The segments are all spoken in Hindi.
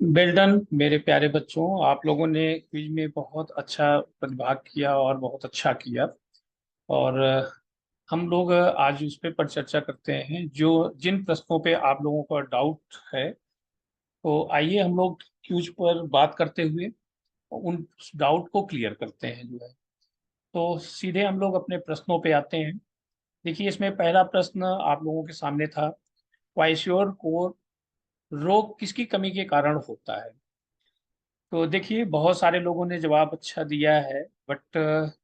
वेल डन मेरे प्यारे बच्चों। आप लोगों ने क्विज में बहुत अच्छा प्रतिभाग किया और बहुत अच्छा किया। और हम लोग आज उस पे पर चर्चा करते हैं जो जिन प्रश्नों पे आप लोगों का डाउट है। तो आइए हम लोग क्विज पर बात करते हुए उन डाउट को क्लियर करते हैं जो है। तो सीधे हम लोग अपने प्रश्नों पे आते हैं। देखिए, इसमें पहला प्रश्न आप लोगों के सामने था, क्वाइशोर को रोग किसकी कमी के कारण होता है। तो देखिए, बहुत सारे लोगों ने जवाब अच्छा दिया है, बट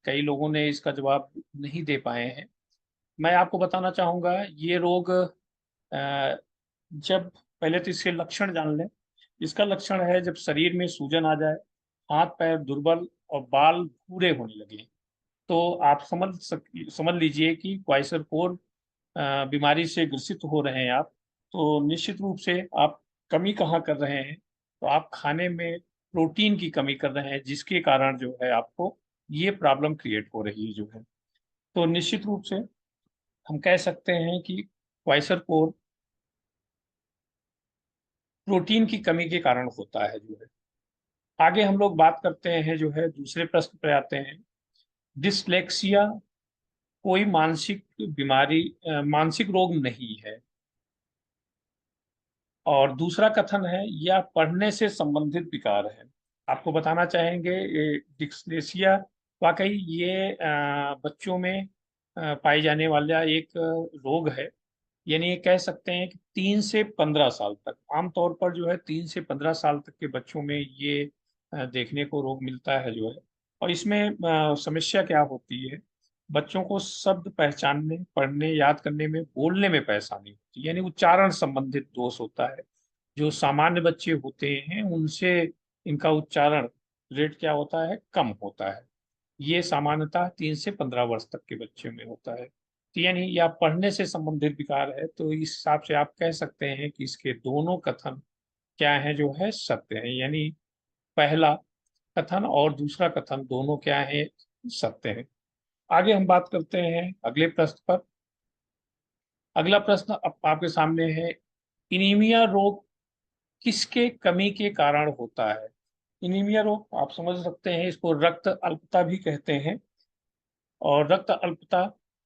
कई लोगों ने इसका जवाब नहीं दे पाए हैं। मैं आपको बताना चाहूंगा ये रोग जब पहले तो इसके लक्षण जान लें। इसका लक्षण है जब शरीर में सूजन आ जाए, हाथ पैर दुर्बल और बाल भूरे होने लगे। तो आप समझ लीजिए कि क्वाइसरकोर बीमारी से ग्रसित हो रहे हैं आप। तो निश्चित रूप से आप कमी कहाँ कर रहे हैं, तो आप खाने में प्रोटीन की कमी कर रहे हैं, जिसके कारण जो है आपको ये प्रॉब्लम क्रिएट हो रही है जो है। तो निश्चित रूप से हम कह सकते हैं कि क्वाइसरकोर प्रोटीन की कमी के कारण होता है जो है। आगे हम लोग बात करते हैं जो है, दूसरे प्रश्न पे आते हैं। डिसलेक्सिया कोई मानसिक बीमारी, मानसिक रोग नहीं है। और दूसरा कथन है यह पढ़ने से संबंधित विकार है। आपको बताना चाहेंगे ये डिस्लेक्सिया वाकई ये बच्चों में पाई जाने वाला एक रोग है। यानी ये कह सकते हैं कि 3 से 15 साल तक, आमतौर पर जो है 3 से 15 साल तक के बच्चों में ये देखने को रोग मिलता है जो है। और इसमें समस्या क्या होती है, बच्चों को शब्द पहचानने, पढ़ने, याद करने में, बोलने में परेशानी होती है, यानी उच्चारण संबंधित दोष होता है। जो सामान्य बच्चे होते हैं उनसे इनका उच्चारण रेट क्या होता है, कम होता है। ये सामान्यतः 3 से 15 वर्ष तक के बच्चे में होता है। तो यानी या पढ़ने से संबंधित विकार है, तो इस हिसाब से आप कह सकते हैं कि इसके दोनों कथन क्या है जो है, सत्य है। यानी पहला कथन और दूसरा कथन दोनों क्या है, सत्य है। आगे हम बात करते हैं अगले प्रश्न पर। अगला प्रश्न अब आपके सामने है, इनीमिया रोग किसके कमी के कारण होता है। इनीमिया रोग आप समझ सकते हैं, इसको रक्त अल्पता भी कहते हैं। और रक्त अल्पता,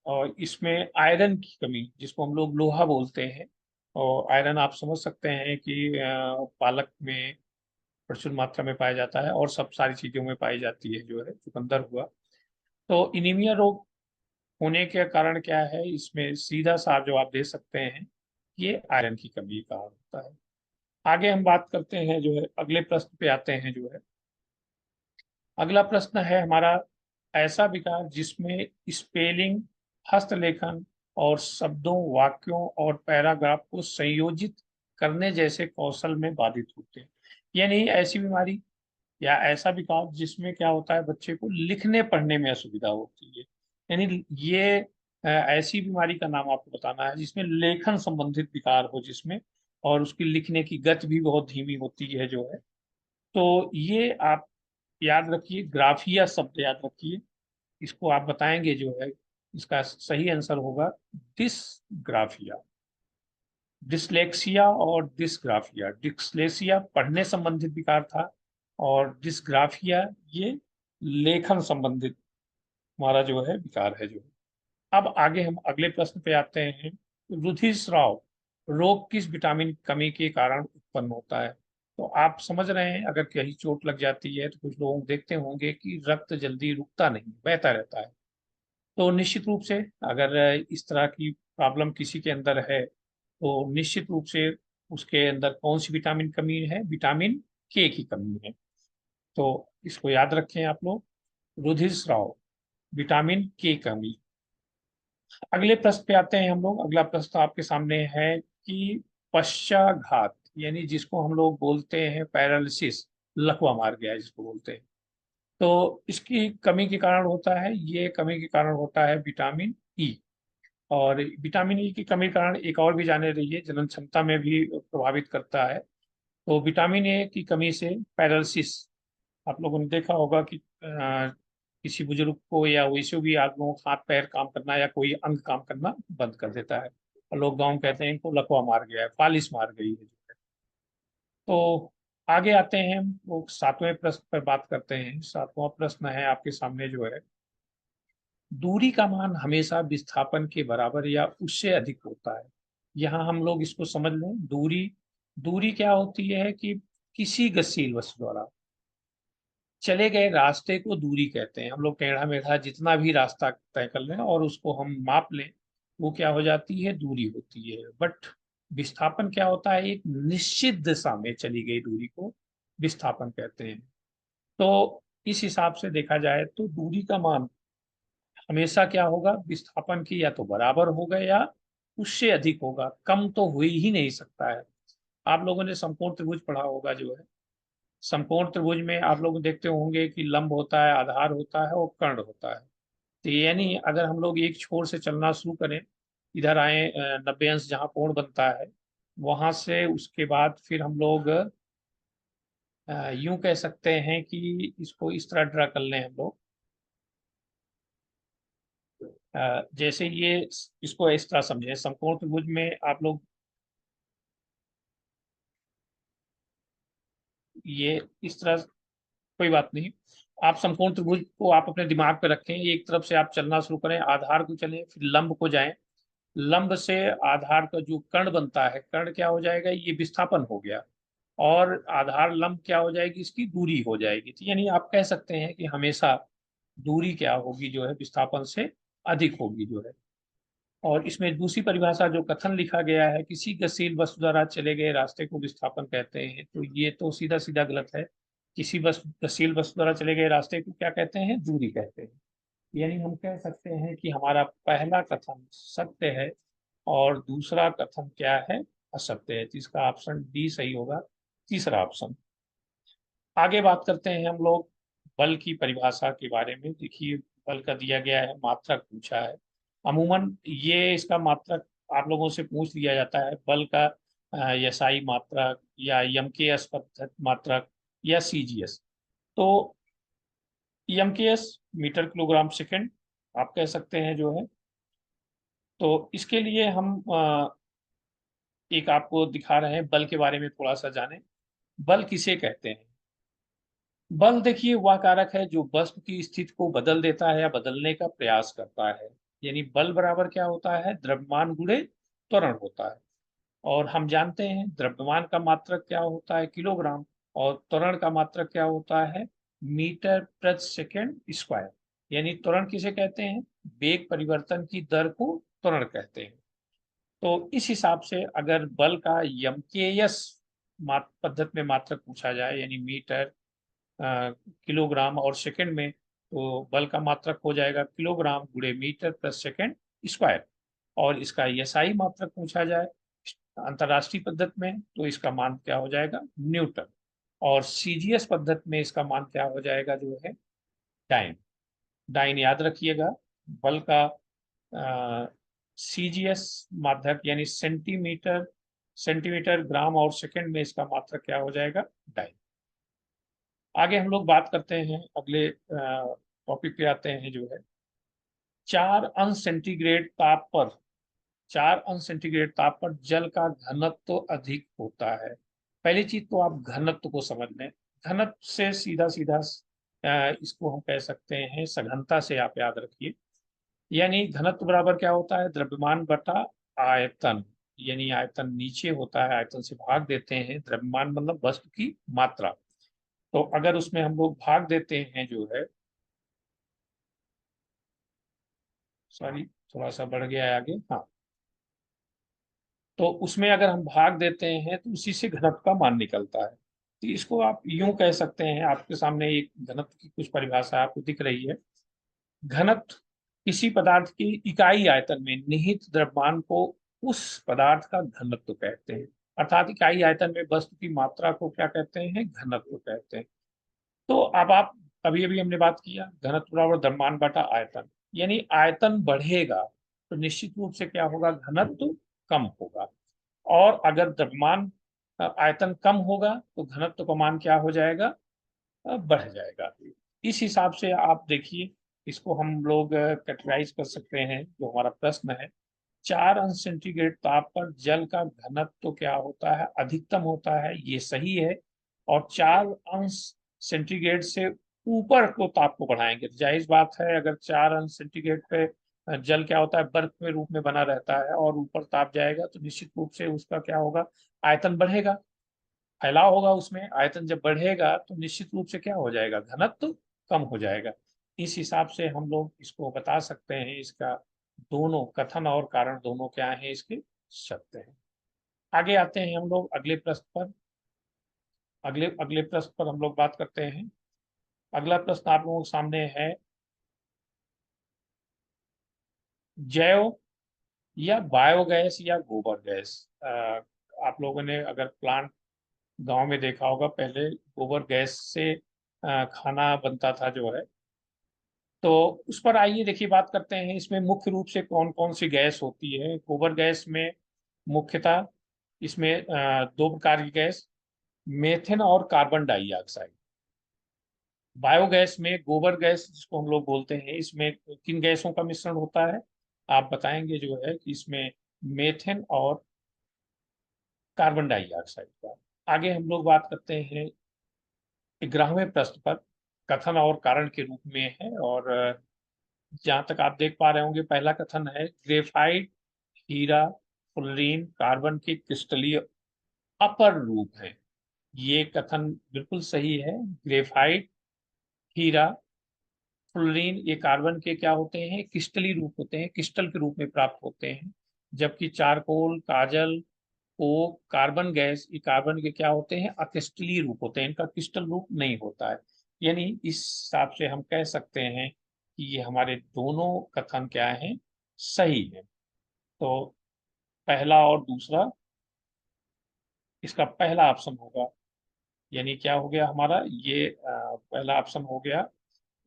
और इसमें आयरन की कमी जिसको हम लोग लोहा बोलते हैं। और आयरन आप समझ सकते हैं कि पालक में प्रचुर मात्रा में पाया जाता है, और सब सारी चीजों में पाई जाती है जो है, चुकंदर हुआ। तो इनीमिया रोग होने के कारण क्या है, इसमें सीधा सा जवाब दे सकते हैं, ये आयरन की कमी का होता है। आगे हम बात करते हैं जो है, अगले प्रश्न पे आते हैं जो है। अगला प्रश्न है हमारा, ऐसा विकार जिसमें स्पेलिंग, हस्तलेखन और शब्दों, वाक्यों और पैराग्राफ को संयोजित करने जैसे कौशल में बाधित होते हैं। यानी ऐसी बीमारी या ऐसा विकार जिसमें क्या होता है, बच्चे को लिखने पढ़ने में असुविधा होती है। यानी ये ऐसी बीमारी का नाम आपको बताना है जिसमें लेखन संबंधित विकार हो, जिसमें और उसकी लिखने की गति भी बहुत धीमी होती है जो है। तो ये आप याद रखिए, ग्राफिया शब्द याद रखिए। इसको आप बताएंगे जो है, इसका सही आंसर होगा डिसग्राफिया। डिसलेक्सिया और डिसग्राफिया, डिसलेक्सिया पढ़ने संबंधित विकार था, और डिसग्राफिया ये लेखन संबंधित हमारा जो है विकार है जो। अब आगे हम अगले प्रश्न पे आते हैं। रुधिरस्राव रोग किस विटामिन कमी के कारण उत्पन्न होता है। तो आप समझ रहे हैं, अगर कहीं चोट लग जाती है तो कुछ लोग देखते होंगे कि रक्त जल्दी रुकता नहीं, बहता रहता है। तो निश्चित रूप से अगर इस तरह की प्रॉब्लम किसी के अंदर है, तो निश्चित रूप से उसके अंदर कौन सी विटामिन कमी है, विटामिन के की कमी है। तो इसको याद रखें आप लोग, रुधिरस्राव, विटामिन के कमी। अगले प्रश्न पे आते हैं हम लोग। अगला प्रश्न आपके सामने है कि पश्चाघात, यानी जिसको हम लोग बोलते हैं पैरालिसिस, लकवा मार गया है जिसको बोलते हैं, तो इसकी कमी के कारण होता है, ये कमी के कारण होता है विटामिन ई। और विटामिन ई की कमी के कारण एक और भी जाने रहिए, जनन क्षमता में भी प्रभावित करता है। तो विटामिन ए की कमी से पैरालिसिस, आप लोगों ने देखा होगा कि किसी बुजुर्ग को या वैसे भी आप लोगों को हाथ पैर काम करना या कोई अंग काम करना बंद कर देता है, और लोग गाँव कहते हैं इनको लकवा मार गया है, फालिस मार गई है। तो आगे आते हैं हम, वो 7वें प्रश्न पर बात करते हैं। 7वां प्रश्न है आपके सामने जो है, दूरी का मान हमेशा विस्थापन के बराबर या उससे अधिक होता है। यहाँ हम लोग इसको समझ लें, दूरी दूरी क्या होती है कि किसी गतिशील वस्तु द्वारा चले गए रास्ते को दूरी कहते हैं। हम लोग टेढ़ा मेढ़ा जितना भी रास्ता तय कर लें और उसको हम माप लें, वो क्या हो जाती है, दूरी होती है। बट विस्थापन क्या होता है, एक निश्चित दिशा में चली गई दूरी को विस्थापन कहते हैं। तो इस हिसाब से देखा जाए तो दूरी का मान हमेशा क्या होगा, विस्थापन की या तो बराबर होगा या उससे अधिक होगा, कम तो हो ही नहीं सकता है। आप लोगों ने समकोण त्रिभुज पढ़ा होगा जो है, समकोण त्रिभुज में आप लोग देखते होंगे कि लंब होता है, आधार होता है और कर्ण होता है। तो यानी अगर हम लोग एक छोर से चलना शुरू करें, इधर आए 90 अंश जहाँ कोण बनता है, वहां से उसके बाद फिर हम लोग यूं कह सकते हैं कि इसको इस तरह ड्रा कर लें हम लोग। जैसे ये, इसको इस तरह समझें, समकोण त्रिभुज में आप लोग ये इस तरह, कोई बात नहीं, आप समकोण त्रिभुज को आप अपने दिमाग पे रखें, एक तरफ से आप चलना शुरू करें, आधार को चलें, फिर लंब को जाएं, लंब से आधार का जो कर्ण बनता है, कर्ण क्या हो जाएगा, ये विस्थापन हो गया, और आधार लंब क्या हो जाएगी, इसकी दूरी हो जाएगी। तो यानी आप कह सकते हैं कि हमेशा दूरी क्या होगी जो है, विस्थापन से अधिक होगी जो है। और इसमें दूसरी परिभाषा जो कथन लिखा गया है, किसी गतिशील वस्तु द्वारा चले गए रास्ते को विस्थापन कहते हैं, तो ये तो सीधा सीधा गलत है। किसी वस्तु, गतिशील वस्तु द्वारा चले गए रास्ते को क्या कहते हैं, दूरी कहते हैं। यानी हम कह सकते हैं कि हमारा पहला कथन सत्य है और दूसरा कथन क्या है, असत्य है। तो इसका ऑप्शन डी सही होगा, तीसरा ऑप्शन। आगे बात करते हैं हम लोग बल की परिभाषा के बारे में। देखिए, बल का दिया गया है, मात्रक पूछा है। अमूमन ये इसका मात्रक आप लोगों से पूछ लिया जाता है, बल का एसआई मात्रक या एमकेएस पद्धत मात्रक या सीजीएस। तो एमकेएस मीटर किलोग्राम सेकंड आप कह सकते हैं जो है। तो इसके लिए हम एक आपको दिखा रहे हैं, बल के बारे में थोड़ा सा जानें। बल किसे कहते हैं? बल देखिए वह कारक है जो वस्तु की स्थिति को बदल देता है या बदलने का प्रयास करता है। यानी बल बराबर क्या होता है, द्रव्यमान गुणे त्वरण होता है। और हम जानते हैं द्रव्यमान का मात्रक क्या होता है, किलोग्राम, और त्वरण का मात्रक क्या होता है, मीटर प्रति सेकंड स्क्वायर। यानी त्वरण किसे कहते हैं, वेग परिवर्तन की दर को त्वरण कहते हैं। तो इस हिसाब से अगर बल का यमकेएस पद्धत में मात्रक पूछा जाए, यानी मीटर, किलोग्राम और सेकंड में, तो बल का मात्रक हो जाएगा किलोग्राम गुणे मीटर प्रति सेकंड स्क्वायर। और इसका एसआई मात्रक पूछा जाए अंतरराष्ट्रीय पद्धति में, तो इसका मान क्या हो जाएगा, न्यूटन। और सीजीएस पद्धति में इसका मान क्या हो जाएगा जो है, डाइन। डाइन याद रखिएगा, बल का सीजीएस मात्रक यानी सेंटीमीटर, सेंटीमीटर ग्राम और सेकंड में इसका मात्रक क्या हो जाएगा, डाइन। आगे हम लोग बात करते हैं, अगले टॉपिक पे आते हैं जो है, 4 अंश सेंटीग्रेड ताप पर, 4 अंश सेंटीग्रेड ताप पर जल का घनत्व तो अधिक होता है। पहली चीज तो आप घनत्व को समझ लें। घनत्व से सीधा सीधा इसको हम कह सकते हैं सघनता से, आप याद रखिए। यानी घनत्व बराबर क्या होता है, द्रव्यमान बटा आयतन। यानी आयतन नीचे होता है, आयतन से भाग देते हैं, द्रव्यमान मतलब वस्तु की मात्रा। तो अगर उसमें हम लोग भाग देते हैं जो है, सॉरी थोड़ा सा बढ़ गया है आगे, हाँ, तो उसमें अगर हम भाग देते हैं तो उसी से घनत्व का मान निकलता है। तो इसको आप यूं कह सकते हैं, आपके सामने एक घनत्व की कुछ परिभाषा आपको दिख रही है। घनत्व किसी पदार्थ की इकाई आयतन में निहित द्रव्यमान को उस पदार्थ का घनत्व कहते हैं। अर्थात इकाई आयतन में वस्तु की मात्रा को क्या कहते हैं, घनत्व कहते हैं। तो अब आप, अभी अभी हमने बात किया घनत्व बराबर द्रव्यमान बटा आयतन। यानी आयतन बढ़ेगा तो निश्चित रूप से क्या होगा, घनत्व कम होगा। और अगर द्रव्यमान आयतन कम होगा तो घनत्व का मान क्या हो जाएगा, बढ़ जाएगा। इस हिसाब से आप देखिए, इसको हम लोग कैटेगराइज कर सकते हैं। जो हमारा प्रश्न है, 4 अंश सेंटीग्रेड ताप पर जल का घनत्व तो क्या होता है, अधिकतम होता है, ये सही है। और 4 अंश सेंटीग्रेड से ऊपर को ताप को बढ़ाएंगे। तो जाहिर बात है, अगर 4 अंश सेंटीग्रेड पे जल क्या होता है, बर्फ में रूप में बना रहता है, और ऊपर ताप जाएगा तो निश्चित रूप से उसका क्या होगा, आयतन बढ़ेगा, फैलाव होगा उसमें। आयतन जब बढ़ेगा तो निश्चित रूप से क्या हो जाएगा, घनत्व तो कम हो जाएगा। इस हिसाब से हम लोग इसको बता सकते हैं, इसका दोनों कथन और कारण दोनों क्या हैं, इसके सत्य हैं। आगे आते हैं हम लोग अगले प्रश्न पर। अगले अगले प्रश्न पर हम लोग बात करते हैं। अगला प्रश्न आप लोगों के सामने है, जैव या बायोगैस या गोबर गैस। आप लोगों ने अगर प्लांट गांव में देखा होगा, पहले गोबर गैस से खाना बनता था जो है। तो उस पर आइए देखिए बात करते हैं, इसमें मुख्य रूप से कौन कौन सी गैस होती है। गोबर गैस में मुख्यतः इसमें 2 प्रकार की गैस, मेथेन और कार्बन डाइऑक्साइड। बायोगैस में गोबर गैस जिसको हम लोग बोलते हैं, इसमें किन गैसों का मिश्रण होता है, आप बताएंगे जो है कि इसमें मेथेन और कार्बन डाइऑक्साइड का। आगे हम लोग बात करते हैं 11वें प्रश्न पर, कथन और कारण के रूप में है। और जहां तक आप देख पा रहे होंगे, पहला कथन है, ग्रेफाइट हीरा फुलरीन कार्बन के क्रिस्टलीय अपर रूप है। ये कथन बिल्कुल सही है। ग्रेफाइट हीरा फ्लोरीन ये कार्बन के क्या होते हैं, क्रिस्टली रूप होते हैं, क्रिस्टल के रूप में प्राप्त होते हैं। जबकि चारकोल काजल कोक कार्बन गैस ये कार्बन के क्या होते हैं, अक्रिस्टलीय रूप होते हैं, इनका क्रिस्टल रूप नहीं होता है। यानी इस हिसाब से हम कह सकते हैं कि ये हमारे दोनों कथन क्या हैं, सही है। तो पहला और दूसरा, इसका पहला ऑप्शन होगा, यानी क्या हो गया हमारा ये पहला ऑप्शन हो गया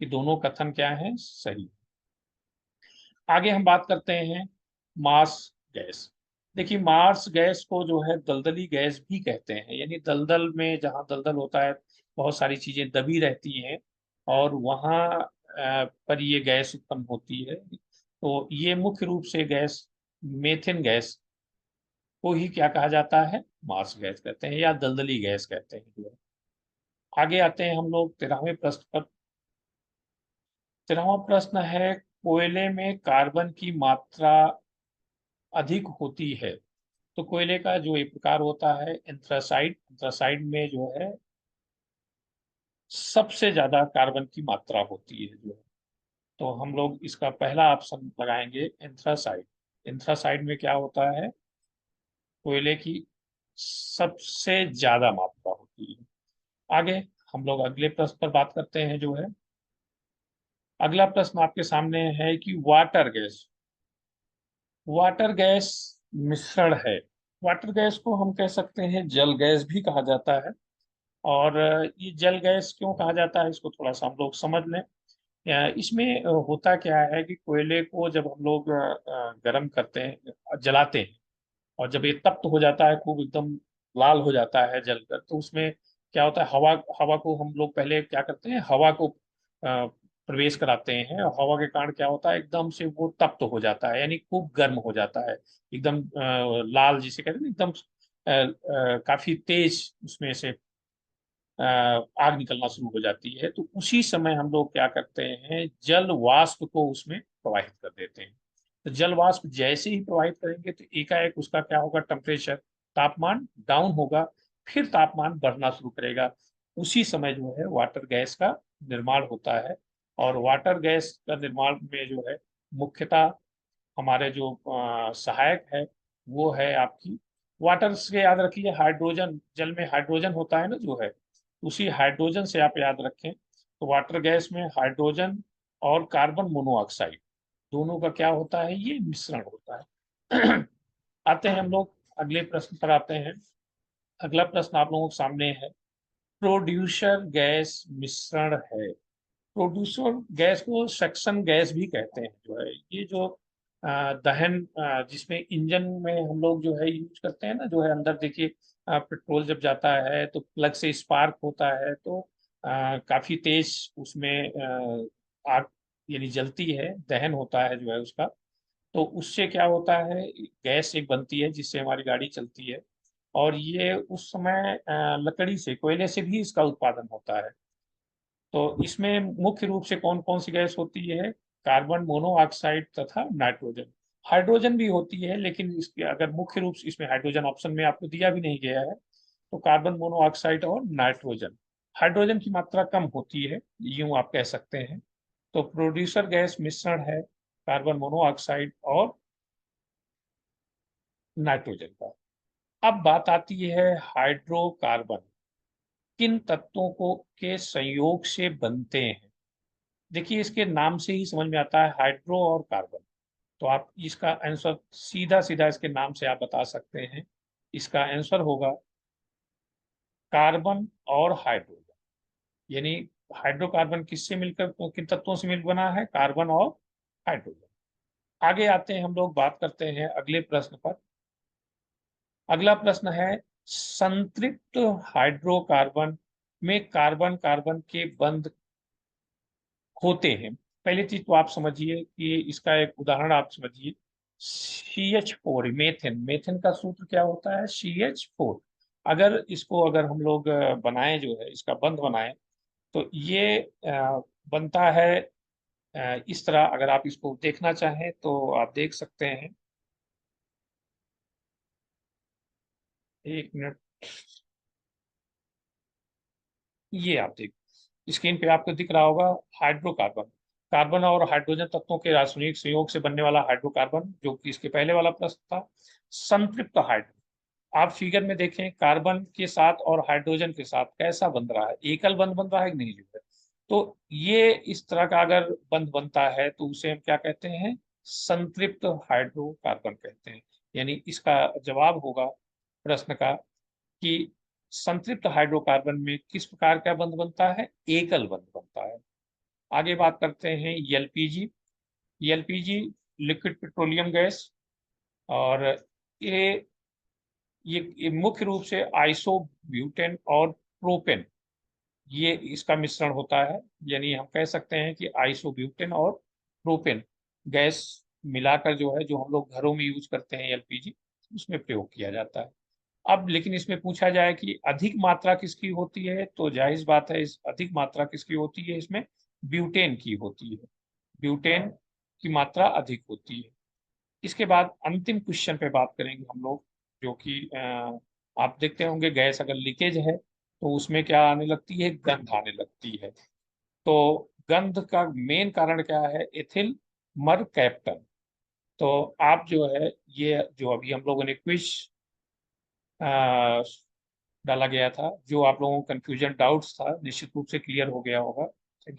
कि दोनों कथन क्या हैं, सही। आगे हम बात करते हैं मार्स गैस। देखिए, मार्स गैस को जो है दलदली गैस भी कहते हैं, यानी दलदल में जहाँ दलदल होता है, बहुत सारी चीजें दबी रहती हैं, और वहाँ पर ये गैस उत्पन्न होती है। तो ये मुख्य रूप से गैस मेथेन गैस को ही क्या कहा जाता है, मार्स गैस कहते हैं या दलदली गैस कहते हैं जो है। आगे आते हैं हम लोग 13वें प्रश्न पर। 13वां प्रश्न है, कोयले में कार्बन की मात्रा अधिक होती है। तो कोयले का जो एक प्रकार होता है एंथ्रासाइड, एंथ्रासाइड में जो है सबसे ज्यादा कार्बन की मात्रा होती है जो है। तो हम लोग इसका पहला ऑप्शन लगाएंगे, एंथ्रासाइड। एंथ्रासाइड में क्या होता है, कोयले की सबसे ज्यादा मात्रा होती है। आगे हम लोग अगले प्रश्न पर बात करते हैं जो है। अगला प्रश्न आपके सामने है कि वाटर गैस, वाटर गैस मिश्रण है। वाटर गैस को हम कह सकते हैं जल गैस भी कहा जाता है। और ये जल गैस क्यों कहा जाता है, इसको थोड़ा सा हम लोग समझ लें। इसमें होता क्या है कि कोयले को जब हम लोग गर्म करते हैं, जलाते हैं, और जब ये तप्त हो जाता है, खूब एकदम लाल हो जाता है जलकर, तो उसमें क्या होता है, हवा हवा को हम लोग पहले क्या करते हैं, हवा को प्रवेश कराते हैं, और हवा के कारण क्या होता है, एकदम से वो तप्त हो जाता है, यानी खूब गर्म हो जाता है, एकदम लाल जिसे कहते हैं ना, एकदम काफी तेज उसमें से आग निकलना शुरू हो जाती है। तो उसी समय हम लोग क्या करते हैं, जल वाष्प को उसमें प्रवाहित कर देते हैं। तो जल वाष्प जैसे ही प्रवाहित करेंगे तो एकाएक उसका क्या होगा, टेम्परेचर तापमान डाउन होगा, फिर तापमान बढ़ना शुरू करेगा। उसी समय जो है वाटर गैस का निर्माण होता है। और वाटर गैस का निर्माण में जो है मुख्यतः हमारे जो सहायक है, वो है आपकी वाटर से याद रखिए, हाइड्रोजन, जल में हाइड्रोजन होता है ना जो है, उसी हाइड्रोजन से आप याद रखें। तो वाटर गैस में हाइड्रोजन और कार्बन मोनोऑक्साइड दोनों का क्या होता है, ये मिश्रण होता है। आते हैं हम लोग अगले प्रश्न पर आते हैं। अगला प्रश्न आप लोगों के सामने है, प्रोड्यूसर गैस मिश्रण है। प्रोड्यूसर गैस को सक्शन गैस भी कहते हैं जो है, ये जो दहन जिसमें इंजन में हम लोग जो है यूज करते हैं ना जो है, अंदर देखिए पेट्रोल जब जाता है तो प्लग से स्पार्क होता है, तो काफी तेज उसमें आग यानी जलती है, दहन होता है जो है उसका। तो उससे क्या होता है, गैस एक बनती है जिससे हमारी गाड़ी चलती है। और ये उस समय लकड़ी से, कोयले से भी इसका उत्पादन होता है। तो इसमें मुख्य रूप से कौन कौन सी गैस होती है? कार्बन मोनोऑक्साइड तथा नाइट्रोजन। हाइड्रोजन भी होती है, लेकिन इसके अगर मुख्य रूप से इसमें हाइड्रोजन ऑप्शन में आपको दिया भी नहीं गया है, तो कार्बन मोनोऑक्साइड और नाइट्रोजन। हाइड्रोजन की मात्रा कम होती है, यूं आप कह सकते हैं। तो प्रोड्यूसर गैस मिश्रण है कार्बन मोनोऑक्साइड और नाइट्रोजन का। अब बात आती है हाइड्रोकार्बन किन तत्वों को के संयोग से बनते हैं। देखिए, इसके नाम से ही समझ में आता है हाइड्रो और कार्बन। तो आप इसका आंसर सीधा सीधा इसके नाम से आप बता सकते हैं। इसका आंसर होगा कार्बन और हाइड्रोजन। यानी हाइड्रोकार्बन किससे मिलकर, किन तत्वों से मिल बना है? कार्बन और हाइड्रोजन। आगे आते हैं, हम लोग बात करते हैं अगले प्रश्न पर। अगला प्रश्न है, संतृप्त हाइड्रोकार्बन में कार्बन कार्बन के बंध होते हैं। पहली चीज तो आप समझिए कि इसका एक उदाहरण आप समझिए। CH4 मेथेन, मेथेन का सूत्र क्या होता है? CH4। अगर इसको अगर हम लोग बनाए, जो है इसका बंध बनाए, तो ये बनता है इस तरह। अगर आप इसको देखना चाहें तो आप देख सकते हैं। एक मिनट, ये आप देख, स्क्रीन पे आपको दिख रहा होगा हाइड्रोकार्बन। कार्बन और हाइड्रोजन तत्वों के रासायनिक संयोग से बनने वाला हाइड्रोकार्बन, जो कि इसके पहले वाला प्रश्न था। संतृप्त हाइड्रो, आप फिगर में देखें, कार्बन के साथ और हाइड्रोजन के साथ कैसा बंध रहा है? एकल बंध बन रहा है कि नहीं जो है? तो ये इस तरह का अगर बंध बनता है तो उसे हम क्या कहते हैं? संतृप्त हाइड्रोकार्बन कहते हैं। यानी इसका जवाब होगा प्रश्न का कि संतृप्त हाइड्रोकार्बन में किस प्रकार का बंध बनता है? एकल बंध बनता है। आगे बात करते हैं LPG. LPG liquid petroleum gas, और ये ये मुख्य रूप से आइसोब्यूटेन और प्रोपेन, ये इसका मिश्रण होता है। यानी हम कह सकते हैं कि आइसोब्यूटेन और प्रोपेन गैस मिलाकर जो है, जो हम लोग घरों में यूज करते हैं एलपीजी, उसमें प्रयोग किया जाता है। अब लेकिन इसमें पूछा जाए कि अधिक मात्रा किसकी होती है, तो जाहिर बात है, इस अधिक मात्रा किसकी होती है? इसमें ब्यूटेन की होती है। ब्यूटेन की मात्रा अधिक होती है। इसके बाद अंतिम क्वेश्चन पे बात करेंगे हम लोग, जो कि आप देखते होंगे, गैस अगर लीकेज है तो उसमें क्या आने लगती है? गंध आने लगती है। तो गंध का मेन कारण क्या है? Ethyl mercaptan. तो आप जो है, ये जो अभी हम लोगों ने क्विज डाला गया था, जो आप लोगों को कंफ्यूजन डाउट्स था, निश्चित रूप से क्लियर हो गया होगा। Thank you.